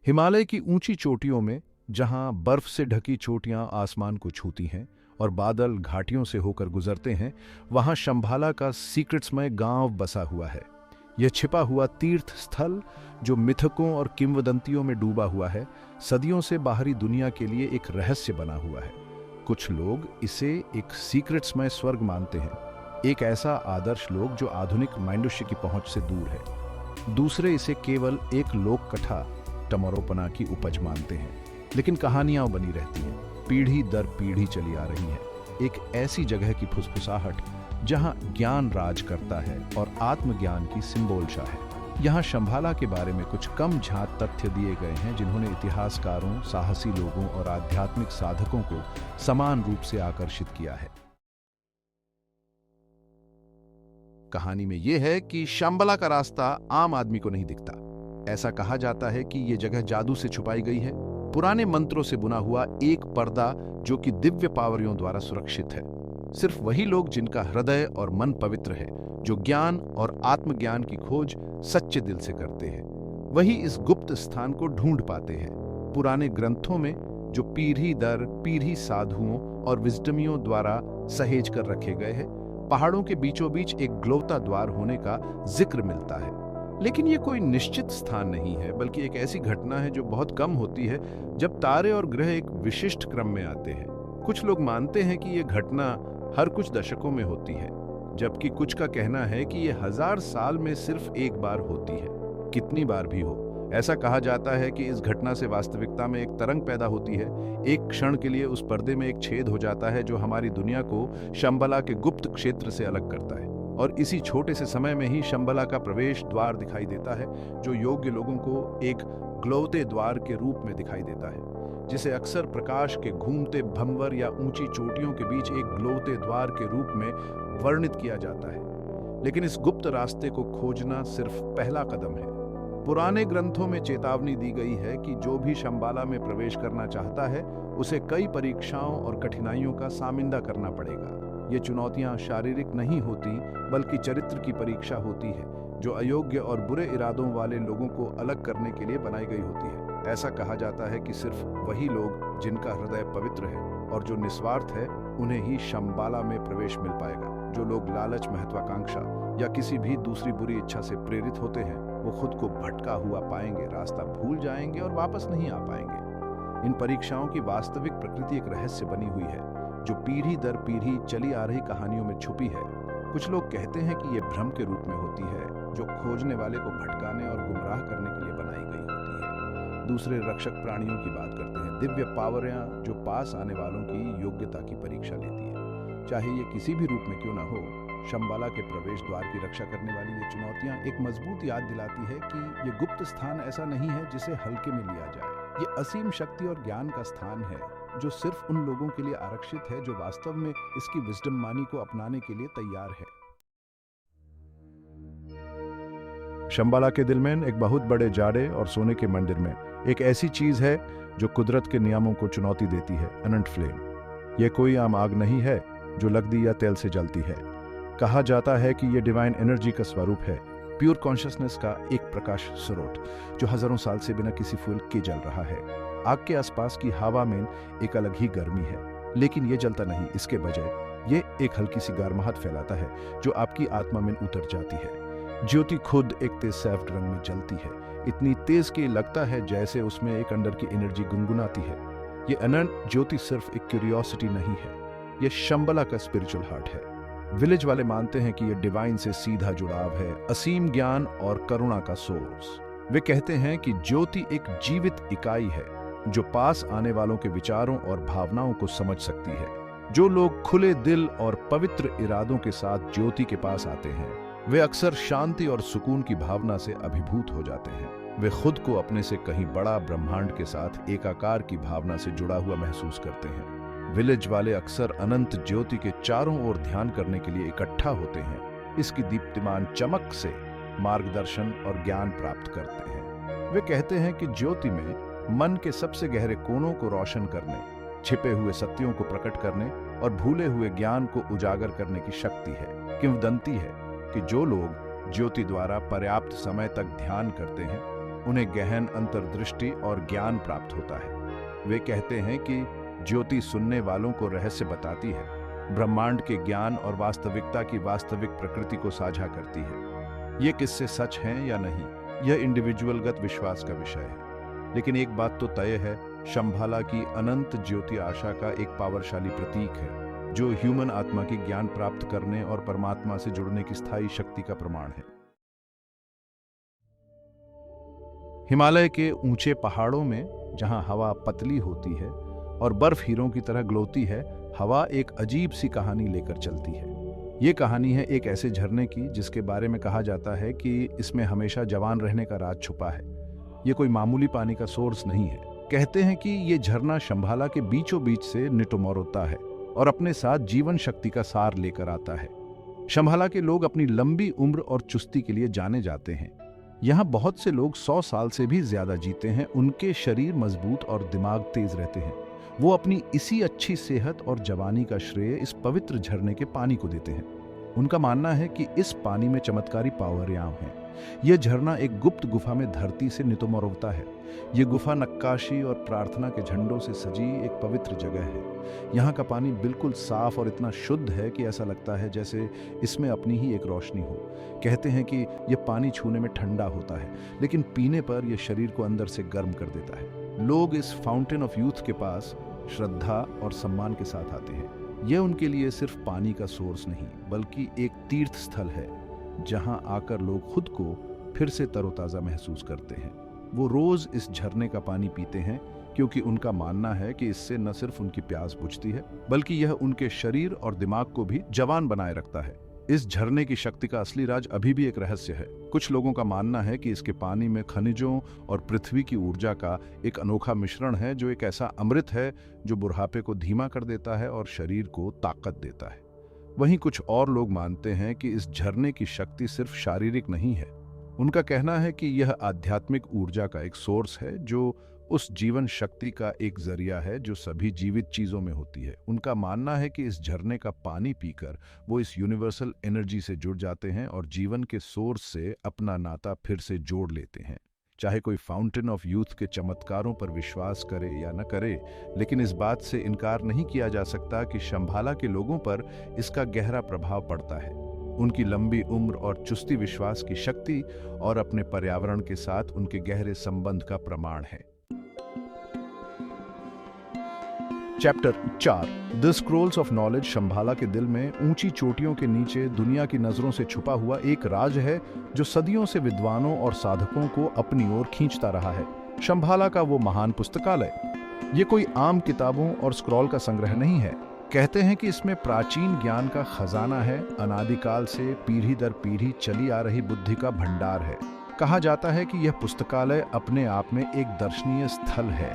हिमालय की ऊंची चोटियों में, जहां बर्फ से ढकी चोटियां आसमान को छूती हैं और बादल घाटियों से होकर गुजरते हैं, वहां शंभाला का सीक्रेट्समय गांव बसा हुआ है। यह छिपा हुआ तीर्थ स्थल, जो मिथकों और किंवदंतियों में डूबा हुआ है, सदियों से बाहरी दुनिया के लिए एक रहस्य बना हुआ है। कुछ लोग इसे एक सीक्रेट्समय स्वर्ग मानते हैं, एक ऐसा आदर्श लोक जो आधुनिक मनुष्य की पहुंच से दूर है। दूसरे इसे केवल एक लोक कथा, टमरोपना की उपज मानते हैं। लेकिन कहानियां बनी रहती हैं, पीढ़ी दर पीढ़ी चली आ रही हैं। एक ऐसी जगह की फुसफुसाहट जहां ज्ञान राज करता है और आत्मज्ञान की सिंबोलशा है। यहाँ शंभाला के बारे में कुछ कम झांक तथ्य दिए गए हैं, जिन्होंने इतिहासकारों, साहसी लोगों और आध्यात्मिक साधकों को समान रूप से आकर्षित किया है। कहानी में यह है कि शंभाला का रास्ता आम आदमी को नहीं दिखता। ऐसा कहा जाता है कि यह जगह जादू से छुपाई गई है, पुराने मंत्रों से बुना हुआ एक पर्दा जो कि दिव्य पावरियों द्वारा सुरक्षित है। सिर्फ वही लोग जिनका हृदय और मन पवित्र है, जो ज्ञान और आत्मज्ञान की खोज सच्चे दिल से करते हैं, वही इस गुप्त स्थान को ढूंढ पाते हैं। पुराने ग्रंथों में, जो पीढ़ी दर पीढ़ी साधुओं और विजडमियों द्वारा सहेज कर रखे गए हैं, पहाड़ों के बीचों बीच एक ग्लोता द्वार होने का जिक्र मिलता है। लेकिन ये कोई निश्चित स्थान नहीं है, बल्कि एक ऐसी घटना है जो बहुत कम होती है, जब तारे और ग्रह एक विशिष्ट क्रम में आते हैं। कुछ लोग मानते हैं कि यह घटना हर कुछ दशकों में होती है, जबकि कुछ का कहना है कि यह 1000 साल में सिर्फ एक बार होती है। कितनी बार भी हो, ऐसा कहा जाता है कि इस घटना से वास्तविकता में एक तरंग पैदा होती है। एक क्षण के लिए उस पर्दे में एक छेद हो जाता है, जो हमारी दुनिया को शंभाला के गुप्त क्षेत्र से अलग करता है। और इसी छोटे से समय में ही शंभाला का प्रवेश द्वार दिखाई देता है, जो योग्य लोगों को एक ग्लोते द्वार के रूप में दिखाई देता है, जिसे अक्सर प्रकाश के घूमते भंवर या ऊंची चोटियों के बीच एक ग्लोते द्वार के रूप में वर्णित किया जाता है। लेकिन इस गुप्त रास्ते को खोजना सिर्फ पहला कदम है। पुराने ग्रंथों में चेतावनी दी गई है कि जो भी शंभाला में प्रवेश करना चाहता है, उसे कई परीक्षाओं और कठिनाइयों का सामना करना पड़ेगा। ये चुनौतियां शारीरिक नहीं होती, बल्कि चरित्र की परीक्षा होती है, जो अयोग्य और बुरे इरादों वाले लोगों को अलग करने के लिए बनाई गई होती है। ऐसा कहा जाता है कि सिर्फ वही लोग जिनका हृदय पवित्र है और जो निस्वार्थ है, उन्हें ही शंभाला में प्रवेश मिल पाएगा। जो लोग लालच, महत्वाकांक्षा या किसी भी दूसरी बुरी इच्छा से प्रेरित होते हैं, वो खुद को भटका हुआ पाएंगे, रास्ता भूल जाएंगे और वापस नहीं आ पाएंगे। इन परीक्षाओं की वास्तविक प्रकृति एक रहस्य बनी हुई है, जो पीढ़ी दर पीढ़ी चली आ रही कहानियों में छुपी है। कुछ लोग कहते हैं कि यह भ्रम के रूप में होती है, जो खोजने वाले को भटकाने और गुमराह करने के लिए बनाई गई होती है। दूसरे रक्षक प्राणियों की बात करते हैं, दिव्य पावरियां जो पास आने वालों की योग्यता की परीक्षा लेती है। चाहे ये किसी भी रूप में क्यों ना हो, शंभाला के प्रवेश द्वार की रक्षा करने वाली ये चुनौतियां एक मजबूत याद दिलाती है कि ये गुप्त स्थान ऐसा नहीं है जिसे हल्के में लिया जाए। ये असीम शक्ति और ज्ञान का स्थान है, जो सिर्फ उन लोगों के लिए आरक्षित है जो वास्तव में इसकी विजडम मानी को अपनाने के लिए तैयार है। शंभाला के दिल में एक बहुत बड़े जाड़े और सोने के मंदिर में एक ऐसी चीज है जो कुदरत के नियमों को चुनौती देती है, अनंत फ्लेम। यह कोई आम आग नहीं है जो लकड़ी या तेल से जलती है। कहा जाता है कि यह डिवाइन एनर्जी का स्वरूप है, प्योर कॉन्शियसनेस का एक प्रकाश स्रोत, जो हजारों साल से बिना किसी फूल के जल रहा है। आग के आसपास की हवा में एक अलग ही गर्मी है, लेकिन यह जलता नहीं। इसके बजाय यह एक हल्की सी गर्माहट फैलाता है, जो आपकी आत्मा में उतर जाती है। ज्योति खुद एक तेज सैफ्ट रंग में जलती है, इतनी तेज कि लगता है जैसे उसमें एक अंदर की एनर्जी गुनगुनाती है। यह अनंत ज्योति सिर्फ एक क्यूरियोसिटी नहीं है, यह शंभाला का स्पिरिचुअल हार्ट है। विलेज वाले मानते हैं कि यह डिवाइन से सीधा जुड़ाव है, असीम ज्ञान और करुणा का सोर्स। वे कहते हैं कि ज्योति एक जीवित इकाई है, जो पास आने वालों के विचारों और भावनाओं को समझ सकती है। जो लोग खुले दिल और पवित्र इरादों के साथ ज्योति के पास आते हैं, वे अक्सर शांति और सुकून की भावना से अभिभूत हो जाते हैं। वे खुद को अपने से कहीं बड़ा ब्रह्मांड के साथ एकाकार की भावना से जुड़ा हुआ महसूस करते हैं। विलेज वाले अक्सर अनंत ज्योति के चारों ओर ध्यान करने के लिए इकट्ठा होते हैं। इसकी दीप्तिमान चमक से मार्गदर्शन और ज्ञान प्राप्त करते हैं। वे कहते हैं कि ज्योति में मन के सबसे गहरे कोनों को रोशन करने, छिपे हुए सत्यों को प्रकट करने और भूले हुए ज्ञान को उजागर करने की शक्ति है। किंवदंती है कि जो लोग ज्योति द्वारा पर्याप्त समय तक ध्यान करते हैं, उन्हें गहन अंतर्दृष्टि और ज्ञान प्राप्त होता है। वे कहते हैं कि ज्योति सुनने वालों को रहस्य बताती है, ब्रह्मांड के ज्ञान और वास्तविकता की वास्तविक प्रकृति को साझा करती है। ये किस्से सच हैं या नहीं, यह इंडिविजुअलगत विश्वास का विषय है, लेकिन एक बात तो तय है, शंभाला की अनंत ज्योति आशा का एक पावरशाली प्रतीक है, जो ह्यूमन आत्मा की ज्ञान प्राप्त करने और परमात्मा से जुड़ने की स्थायी शक्ति का प्रमाण है। हिमालय के ऊंचे पहाड़ों में, जहां हवा पतली होती है और बर्फ हीरों की तरह ग्लोती है, हवा एक अजीब सी कहानी लेकर चलती है। ये कहानी है एक ऐसे झरने की जिसके बारे में कहा जाता है कि इसमें हमेशा जवान रहने का राज छुपा है। ये कोई मामूली पानी का सोर्स नहीं है। कहते हैं कि ये झरना शंभाला के बीचों बीच से निटुमोरता है और अपने साथ जीवन शक्ति का सार लेकर आता है। शंभाला के लोग अपनी लंबी उम्र और चुस्ती के लिए जाने जाते हैं। यहाँ बहुत से लोग 100 साल से भी ज्यादा जीते हैं। उनके शरीर मजबूत और दिमाग तेज रहते हैं। वो अपनी इसी अच्छी सेहत और जवानी का श्रेय इस पवित्र झरने के पानी को देते हैं। उनका मानना है कि इस पानी में चमत्कारी पावरयाम है। यह झरना एक गुप्त गुफा में धरती से नितुमोरता है। ये गुफा नक्काशी और प्रार्थना के झंडों से सजी एक पवित्र जगह है। यहाँ का पानी बिल्कुल साफ और इतना शुद्ध है कि ऐसा लगता है जैसे इसमें अपनी ही एक रोशनी हो। कहते हैं कि यह पानी छूने में ठंडा होता है, लेकिन पीने पर यह शरीर को अंदर से गर्म कर देता है। लोग इस फाउंटेन ऑफ यूथ के पास श्रद्धा और सम्मान के साथ आते हैं। यह उनके लिए सिर्फ पानी का सोर्स नहीं, बल्कि एक तीर्थ स्थल है, जहां आकर लोग खुद को फिर से तरोताजा महसूस करते हैं। वो रोज इस झरने का पानी पीते हैं, क्योंकि उनका मानना है कि इससे न सिर्फ उनकी प्यास बुझती है, बल्कि यह उनके शरीर और दिमाग को भी जवान बनाए रखता है। इस झरने की शक्ति का असली राज अभी भी एक रहस्य है। कुछ लोगों का मानना है कि इसके पानी में खनिजों और पृथ्वी की ऊर्जा का एक अनोखा मिश्रण है, जो एक ऐसा अमृत है जो बुढ़ापे को धीमा कर देता है और शरीर को ताकत देता है। वहीं कुछ और लोग मानते हैं कि इस झरने की शक्ति सिर्फ शारीरिक नहीं है। उनका कहना है कि यह आध्यात्मिक ऊर्जा का एक सोर्स है, जो उस जीवन शक्ति का एक जरिया है जो सभी जीवित चीजों में होती है। उनका मानना है कि इस झरने का पानी पीकर वो इस यूनिवर्सल एनर्जी से जुड़ जाते हैं और जीवन के सोर्स से अपना नाता फिर से जोड़ लेते हैं। चाहे कोई फाउंटेन ऑफ यूथ के चमत्कारों पर विश्वास करे या न करे, लेकिन इस बात से इनकार नहीं किया जा सकता कि शंभाला के लोगों पर इसका गहरा प्रभाव पड़ता है। उनकी लंबी उम्र और चुस्ती विश्वास की शक्ति और अपने पर्यावरण के साथ उनके गहरे संबंध का प्रमाण है। Chapter 4 the scrolls of knowledge. Shambhala के दिल में ऊंची चोटियों के नीचे दुनिया की नजरों से छुपा हुआ एक राज है, जो सदियों से विद्वानों और साधकों को अपनी ओर खींचता रहा है। शंभाला का वो महान पुस्तकालय, ये कोई आम किताबों और स्क्रॉल का संग्रह नहीं है। कहते हैं कि इसमें प्राचीन ज्ञान का खजाना है, अनादिकाल से पीढ़ी दर पीढ़ी चली आ रही बुद्धि का भंडार है। कहा जाता है कि यह पुस्तकालय अपने आप में एक दर्शनीय स्थल है।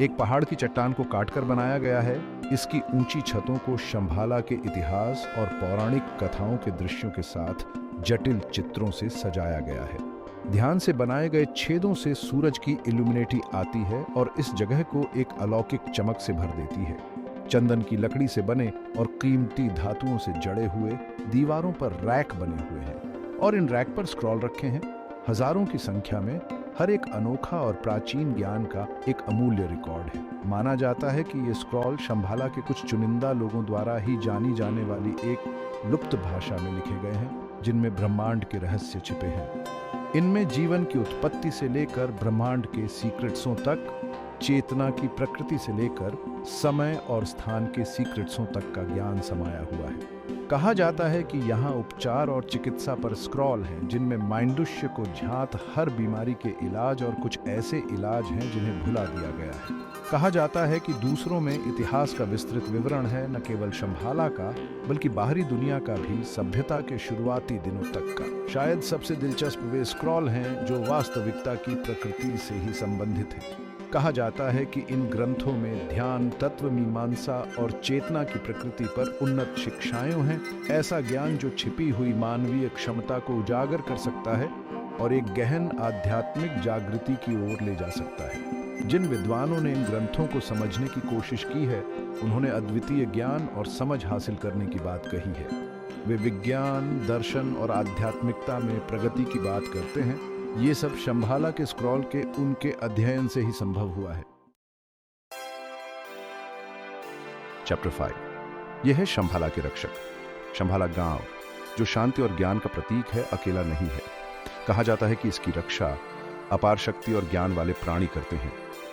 एक पहाड़ की चट्टान को काटकर बनाया गया है। इसकी ऊंची छतों को शंभाला के इतिहास और पौराणिक कथाओं के दृश्यों के साथ जटिल चित्रों से सजाया गया है। ध्यान से बनाए गए छेदों से सूरज की इल्यूमिनेटी आती है और इस जगह को एक अलौकिक चमक से भर देती है। चंदन की लकड़ी से बने और कीमती धातुओं से जड़े हुए दीवारों पर रैक बने हुए हैं और इन रैक पर स्क्रॉल रखे हैं। हजारों की संख्या में हर एक अनोखा और प्राचीन ज्ञान का एक अमूल्य रिकॉर्ड है। माना जाता है कि ये स्क्रॉल शंभाला के कुछ चुनिंदा लोगों द्वारा ही जानी जाने वाली एक लुप्त भाषा में लिखे गए हैं, जिनमें ब्रह्मांड के रहस्य छिपे हैं। इनमें जीवन की उत्पत्ति से लेकर ब्रह्मांड के सीक्रेट्सों तक, चेतना की प्रकृति से लेकर समय और स्थान के सीक्रेट्सों तक का ज्ञान समाया हुआ है। कहा जाता है कि यहाँ उपचार और चिकित्सा पर स्क्रॉल हैं, जिनमें माइंडुष्य को झांत हर बीमारी के इलाज और कुछ ऐसे इलाज हैं जिन्हें भुला दिया गया है। कहा जाता है कि दूसरों में इतिहास का विस्तृत विवरण है, न केवल शंभाला का बल्कि बाहरी दुनिया का भी, सभ्यता के शुरुआती दिनों तक का। शायद सबसे दिलचस्प वे स्क्रॉल हैं जो वास्तविकता की प्रकृति से ही संबंधित हैं। कहा जाता है कि इन ग्रंथों में ध्यान, तत्व मीमांसा और चेतना की प्रकृति पर उन्नत शिक्षाएं हैं, ऐसा ज्ञान जो छिपी हुई मानवीय क्षमता को उजागर कर सकता है और एक गहन आध्यात्मिक जागृति की ओर ले जा सकता है। जिन विद्वानों ने इन ग्रंथों को समझने की कोशिश की है, उन्होंने अद्वितीय ज्ञान और समझ हासिल करने की बात कही है। वे विज्ञान, दर्शन और आध्यात्मिकता में प्रगति की बात करते हैं ये सब शंभाला के स्क्रॉल के उनके अध्ययन से ही संभव हुआ है। चैप्टर 5। यह है शंभाला के रक्षक। शंभाला गांव, जो शांति और ज्ञान का प्रतीक है, अकेला नहीं है। कहा जाता है कि इसकी रक्षा अपार शक्ति और ज्ञान वाले प्राणी करते हैं।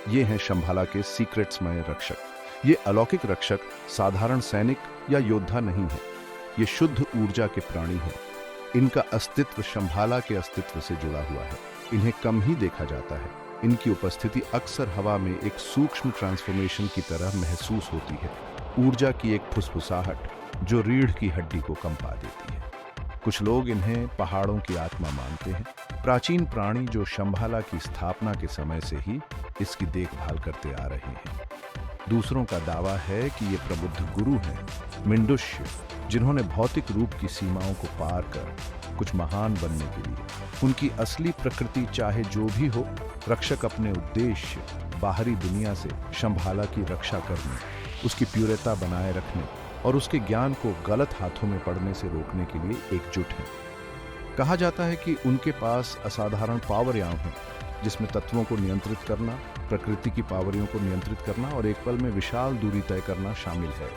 ये हैं शंभाला के सीक्रेट्समय रक्षक। ये अलौकिक रक्षक साधारण सैनिक या योद्धा नहीं है, ये शुद्ध ऊर्जा के प्राणी हैं। इनका अस्तित्व शंभाला के अस्तित्व से जुड़ा हुआ है। इन्हें कम ही देखा जाता है। इनकी उपस्थिति अक्सर हवा में एक सूक्ष्म ट्रांसफॉर्मेशन की तरह महसूस होती है, ऊर्जा की एक फुसफुसाहट जो रीढ़ की हड्डी को कंपा देती है। कुछ लोग इन्हें पहाड़ों की आत्मा मानते हैं, प्राचीन प्राणी जो शंभाला की स्थापना के समय से ही इसकी देखभाल करते आ रहे हैं। दूसरों का दावा है कि ये प्रबुद्ध गुरु हैं, मिंडुष्य, जिन्होंने भौतिक रूप की सीमाओं को पार कर कुछ महान बनने के लिए। उनकी असली प्रकृति चाहे जो भी हो, रक्षक अपने उद्देश्य बाहरी दुनिया से शंभाला की रक्षा करने, उसकी प्यूरता बनाए रखने और उसके ज्ञान को गलत हाथों में पड़ने से रोकने के लिए एकजुट हैं। कहा जाता है कि उनके पास असाधारण पावरयाम हैं, जिसमें तत्वों को नियंत्रित करना, प्रकृति की पावरियों को नियंत्रित करना और एक पल में विशाल दूरी तय करना शामिल है।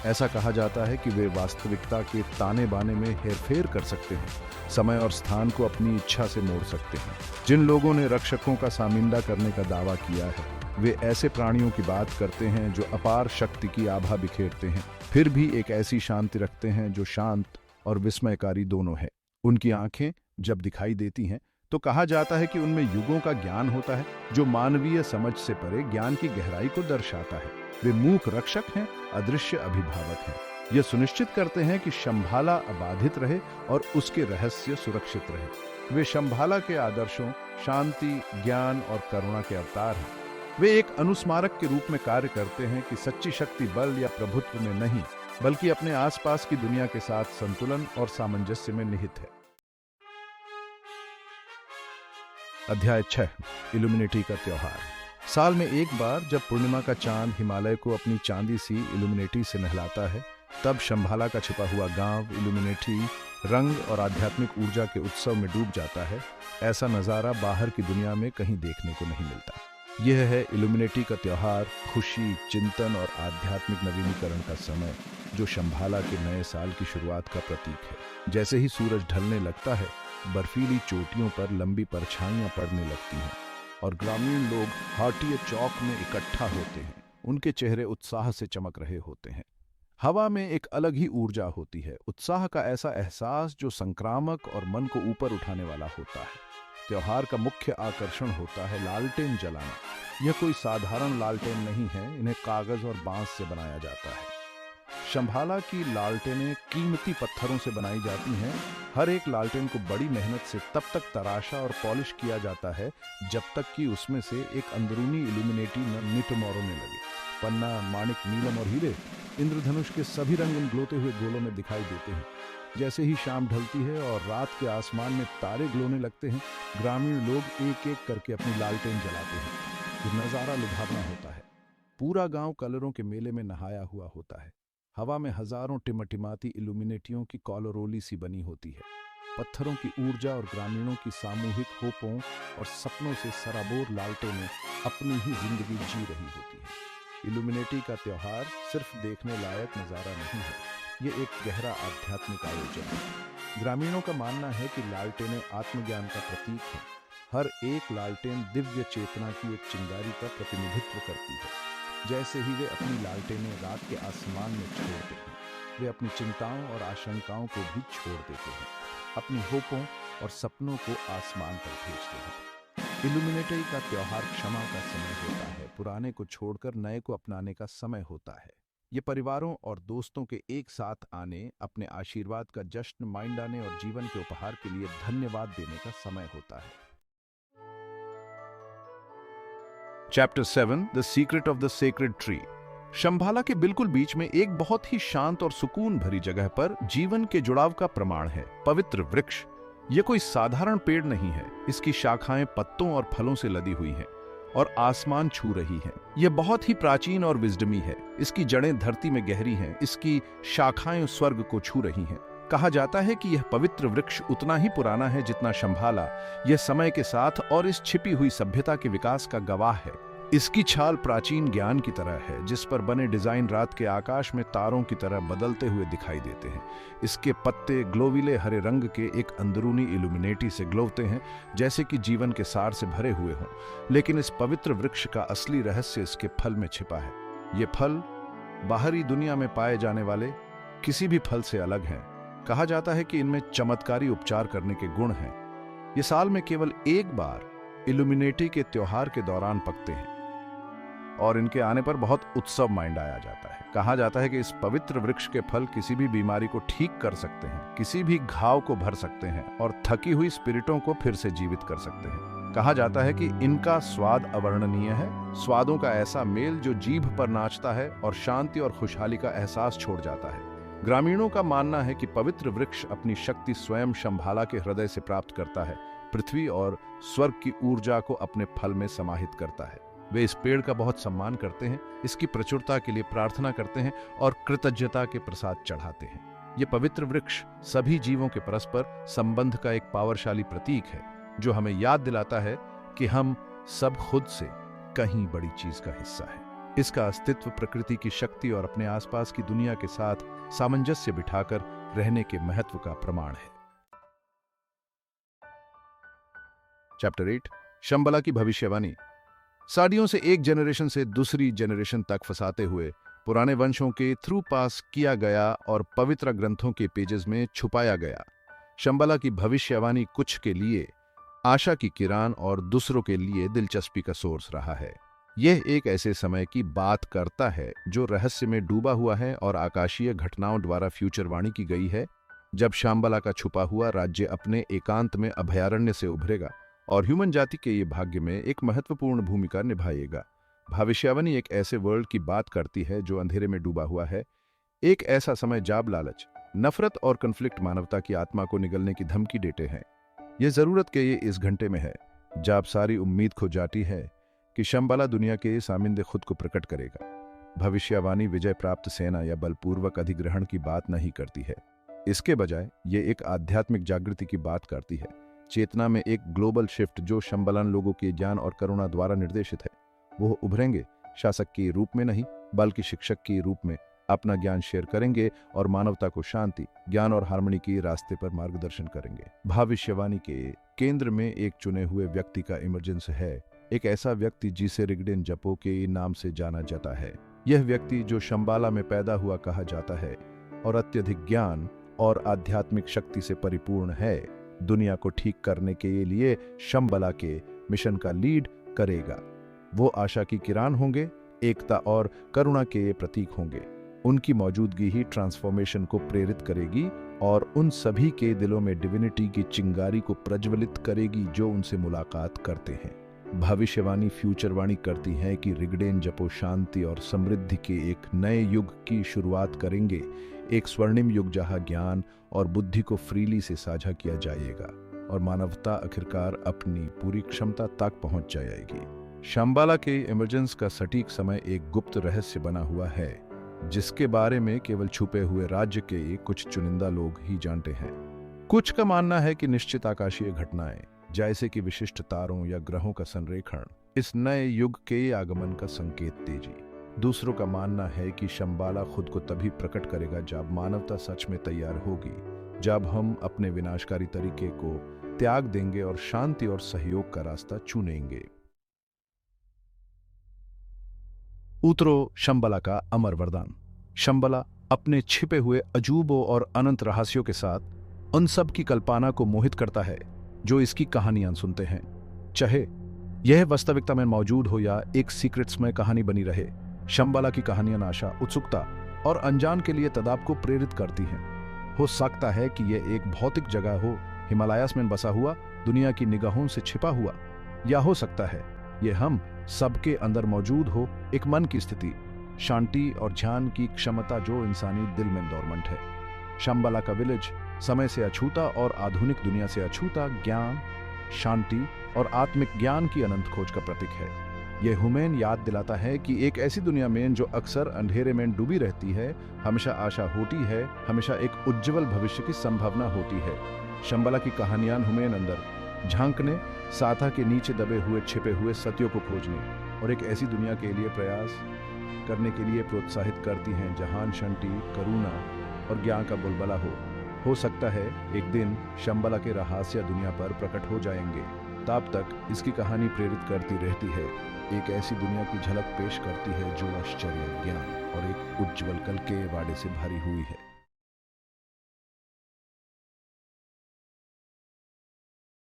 ऐसा कहा जाता है कि वे वास्तविकता के ताने बाने में हेरफेर कर सकते हैं, समय और स्थान को अपनी इच्छा से मोड़ सकते हैं। जिन लोगों ने रक्षकों का सामिंदा करने का दावा किया है, वे ऐसे प्राणियों की बात करते हैं जो अपार शक्ति की आभा बिखेरते हैं, फिर भी एक ऐसी शांति रखते हैं जो शांत और विस्मयकारी दोनों है। उनकी आंखें जब दिखाई देती हैं तो कहा जाता है कि उनमें युगों का ज्ञान होता है, जो मानवीय समझ से परे ज्ञान की गहराई को दर्शाता है। वे मूक रक्षक हैं, अदृश्य अभिभावक हैं। यह सुनिश्चित करते हैं कि शंभाला अबाधित रहे और उसके रहस्य सुरक्षित रहे। वे शंभाला के आदर्शों, शांति, ज्ञान और करुणा के अवतार हैं। वे एक अनुस्मारक के रूप में कार्य करते हैं कि सच्ची शक्ति बल या प्रभुत्व में नहीं, बल्कि अपने आसपास की दुनिया के साथ संतुलन और सामंजस्य में निहित है। अध्याय 6। इल्यूमिनेटी का त्योहार। साल में एक बार जब पूर्णिमा का चांद हिमालय को अपनी चांदी सी इल्यूमिनेटी से नहलाता है, तब शंभाला का छिपा हुआ गांव इल्यूमिनेटी रंग और आध्यात्मिक ऊर्जा के उत्सव में डूब जाता है। ऐसा नज़ारा बाहर की दुनिया में कहीं देखने को नहीं मिलता। यह है इल्यूमिनेटी का त्योहार, खुशी, चिंतन और आध्यात्मिक नवीनीकरण का समय, जो शंभाला के नए साल की शुरुआत का प्रतीक है। जैसे ही सूरज ढलने लगता है, बर्फीली चोटियों पर लंबी परछाइयां पड़ने लगती हैं और ग्रामीण लोग हाटिया चौक में इकट्ठा होते हैं। उनके चेहरे उत्साह से चमक रहे होते हैं। हवा में एक अलग ही ऊर्जा होती है, उत्साह का ऐसा एहसास जो संक्रामक और मन को ऊपर उठाने वाला होता है। त्योहार का मुख्य आकर्षण होता है लालटेन जलाना। यह कोई साधारण लालटेन नहीं है, इन्हें कागज और बांस से बनाया जाता है। शंभाला की लालटेनें कीमती पत्थरों से बनाई जाती हैं। हर एक लालटेन को बड़ी मेहनत से तब तक तराशा और पॉलिश किया जाता है जब तक कि उसमें से एक अंदरूनी इल्यूमिनेटी न टुमारोने लगे। पन्ना, माणिक, नीलम और हीरे, इंद्रधनुष के सभी रंग इन ग्लोते हुए गोलों में दिखाई देते हैं। जैसे ही शाम ढलती है और रात के आसमान में तारे ग्लोने लगते हैं, ग्रामीण लोग एक एक करके अपनी लालटेन जलाते हैं। ये नज़ारा लुभावना होता है। पूरा गांव कलरों के मेले में नहाया हुआ होता है। हवा में हजारों टिमटिमाती इल्यूमिनेटियों की कॉलोरोली सी बनी होती है। पत्थरों की ऊर्जा और ग्रामीणों की सामूहिक होपों और सपनों से सराबोर लालटेनें अपनी ही जिंदगी जी रही होती है। इल्यूमिनेटी का त्योहार सिर्फ देखने लायक नज़ारा नहीं है, ये एक गहरा आध्यात्मिक आयोजन है। ग्रामीणों का मानना है कि लालटेनें आत्मज्ञान का प्रतीक हैं। हर एक लालटेन दिव्य चेतना की एक चिंगारी का प्रतिनिधित्व करती है। जैसे ही वे अपनी लालटेनें रात के आसमान में छोड़ते हैं, वे अपनी चिंताओं और आशंकाओं को भी छोड़ देते हैं, अपनी होपों और सपनों को आसमान पर भेजते हैं। इल्यूमिनेटी का त्योहार क्षमा का समय होता है, पुराने को छोड़कर नए को अपनाने का समय होता है। ये परिवारों और दोस्तों के एक साथ आने, अपने आशीर्वाद का जश्न मांडने और जीवन के उपहार के लिए धन्यवाद देने का समय होता है। Chapter 7 the secret of the sacred tree. Shambhala के बिल्कुल बीच में एक बहुत ही शांत और सुकून भरी जगह पर जीवन के जुड़ाव का प्रमाण है पवित्र वृक्ष। यह कोई साधारण पेड़ नहीं है। इसकी शाखाएं पत्तों और फलों से लदी हुई हैं और आसमान छू रही हैं। यह बहुत ही प्राचीन और विजडमी है। इसकी जड़ें धरती में गहरी हैं, इसकी शाखाएं स्वर्ग को छू रही हैं। कहा जाता है कि यह पवित्र वृक्ष उतना ही पुराना है जितना शंभाला। यह समय के साथ और इस छिपी हुई सभ्यता के विकास का गवाह है। इसकी छाल प्राचीन ज्ञान की तरह है, जिस पर बने डिजाइन रात के आकाश में तारों की तरह बदलते हुए दिखाई देते हैं। इसके पत्ते ग्लोविले हरे रंग के एक अंदरूनी इल्यूमिनेटी से ग्लोवते हैं, जैसे कि जीवन के सार से भरे हुए हों। लेकिन इस पवित्र वृक्ष का असली रहस्य इसके फल में छिपा है। ये फल बाहरी दुनिया में पाए जाने वाले किसी भी फल से अलग हैं। कहा जाता है कि इनमें चमत्कारी उपचार करने के गुण हैं। ये साल में केवल एक बार इल्यूमिनेटी के त्योहार के दौरान पकते हैं और इनके आने पर बहुत उत्सव मनाया जाता है। कहा जाता है कि इस पवित्र वृक्ष के फल किसी भी बीमारी को ठीक कर सकते हैं, किसी भी घाव को भर सकते हैं और थकी हुई स्पिरिटों को फिर से जीवित कर सकते हैं। कहा जाता है कि इनका स्वाद अवर्णनीय है, स्वादों का ऐसा मेल जो जीभ पर नाचता है और शांति और खुशहाली का एहसास छोड़ जाता है। ग्रामीणों का मानना है कि पवित्र वृक्ष अपनी शक्ति स्वयं शंभाला के हृदय से प्राप्त करता है, पृथ्वी और स्वर्ग की ऊर्जा को अपने फल में समाहित करता है। वे इस पेड़ का बहुत सम्मान करते हैं, इसकी प्रचुरता के लिए प्रार्थना करते हैं और कृतज्ञता के प्रसाद चढ़ाते हैं। ये पवित्र वृक्ष सभी जीवों के परस्पर संबंध का एक पावरशाली प्रतीक है, जो हमें याद दिलाता है कि हम सब खुद से कहीं बड़ी चीज का हिस्सा है। इसका अस्तित्व प्रकृति की शक्ति और अपने आसपास की दुनिया के साथ सामंजस्य बिठाकर रहने के महत्व का प्रमाण है। चैप्टर 8 शंबला की भविष्यवाणी। सादियों से एक जनरेशन से दूसरी जनरेशन तक फंसाते हुए पुराने वंशों के थ्रू पास किया गया और पवित्र ग्रंथों के पेजेस में छुपाया गया शंबला की भविष्यवाणी कुछ के लिए आशा की किरण और दूसरों के लिए दिलचस्पी का सोर्स रहा है। यह एक ऐसे समय की बात करता है जो रहस्य में डूबा हुआ है और आकाशीय घटनाओं द्वारा फ्यूचरवाणी की गई है, जब शंबला का छुपा हुआ राज्य अपने एकांत में अभयारण्य से उभरेगा और ह्यूमन जाति के ये भाग्य में एक महत्वपूर्ण भूमिका निभाएगा। भविष्यवाणी एक ऐसे वर्ल्ड की बात करती है जो अंधेरे में डूबा हुआ है, एक ऐसा समय जब लालच, नफरत और कन्फ्लिक्ट मानवता की आत्मा को निगलने की धमकी देते हैं। यह जरूरत के ये इस घंटे में है जब सारी उम्मीद खो जाती है कि शंबला दुनिया के सामिंदे खुद को प्रकट करेगा। भविष्यवाणी विजय प्राप्त सेना या बलपूर्वक अधिग्रहण की बात नहीं करती है, इसके बजाय ये एक आध्यात्मिक जागृति की बात करती है, चेतना में एक ग्लोबल शिफ्ट जो शंबलन लोगों के ज्ञान और करुणा द्वारा निर्देशित है। वो उभरेंगे शासक के रूप में नहीं बल्कि शिक्षक के रूप में, अपना ज्ञान शेयर करेंगे और मानवता को शांति, ज्ञान और हार्मनी के रास्ते पर मार्गदर्शन करेंगे। भविष्यवाणी के केंद्र में एक चुने हुए व्यक्ति का इमर्जेंस है, एक ऐसा व्यक्ति जिसे रिगडेन जपो के नाम से जाना जाता है। यह व्यक्ति जो शंबाला में पैदा हुआ कहा जाता है और अत्यधिक ज्ञान और आध्यात्मिक शक्ति से परिपूर्ण है, दुनिया को ठीक करने के लिए शंबला के मिशन का लीड करेगा। वो आशा की किरण होंगे, एकता और करुणा के प्रतीक होंगे। उनकी मौजूदगी ही ट्रांसफॉर्मेशन को प्रेरित करेगी और उन सभी के दिलों में डिविनिटी की चिंगारी को प्रज्वलित करेगी जो उनसे मुलाकात करते हैं। भविष्यवाणी फ्यूचरवाणी करती है कि रिगडेन जपो शांति और समृद्धि के एक नए युग की शुरुआत करेंगे, एक स्वर्णिम युग जहां ज्ञान और बुद्धि को फ्रीली से साझा किया जाएगा और मानवता आखिरकार अपनी पूरी क्षमता तक पहुंच जाएगी। शंबाला के इमरजेंस का सटीक समय एक गुप्त रहस्य बना हुआ है, जिसके बारे में केवल छुपे हुए राज्य के कुछ चुनिंदा लोग ही जानते हैं। कुछ का मानना है कि निश्चित आकाशीय घटनाएं जैसे कि विशिष्ट तारों या ग्रहों का संरेखण इस नए युग के आगमन का संकेत देगी। दूसरों का मानना है कि शंबाला खुद को तभी प्रकट करेगा जब मानवता सच में तैयार होगी, जब हम अपने विनाशकारी तरीके को त्याग देंगे और शांति और सहयोग का रास्ता चुनेंगे। उतरो शंबला का अमर वरदान। शंबला अपने छिपे हुए अजूबों और अनंत रहस्यों के साथ उन सब की कल्पना को मोहित करता है जो इसकी कहानियां सुनते हैं, चाहे यह वास्तविकता में मौजूद हो या एक सीक्रेट्स में कहानी बनी रहे। शंबला की कहानियां आशा, उत्सुकता और अनजान के लिए तदाब को प्रेरित करती हैं। हो सकता है कि यह एक भौतिक जगह हो, हिमालयास में बसा हुआ, दुनिया की निगाहों से छिपा हुआ, या हो सकता है यह हम सबके अंदर मौजूद हो, एक मन की स्थिति, शांति और ध्यान की क्षमता जो इंसानी दिल में डोरमेंट है। शंबला का विलेज समय से अछूता और आधुनिक दुनिया से अछूता ज्ञान, शांति और आत्मिक ज्ञान की अनंत खोज का प्रतीक है। यह हुमैन याद दिलाता है कि एक ऐसी दुनिया में जो अक्सर अंधेरे में डूबी रहती है, हमेशा आशा होती है, हमेशा एक उज्जवल भविष्य की संभावना होती है। शंबला की कहानियां हुमैन अंदर झांकने, साथा के नीचे दबे हुए छिपे हुए सत्यों को खोजने और एक ऐसी दुनिया के लिए प्रयास करने के लिए प्रोत्साहित करती हैं जहां शांति, करुणा और ज्ञान का बुलबुला हो सकता है एक दिन शंबला के रहस्य दुनिया पर प्रकट हो जाएंगे। तब तक इसकी कहानी प्रेरित करती रहती है, एक ऐसी दुनिया की झलक पेश करती है जो आश्चर्य, ज्ञान और एक उज्जवल कल के वादे से भरी हुई है।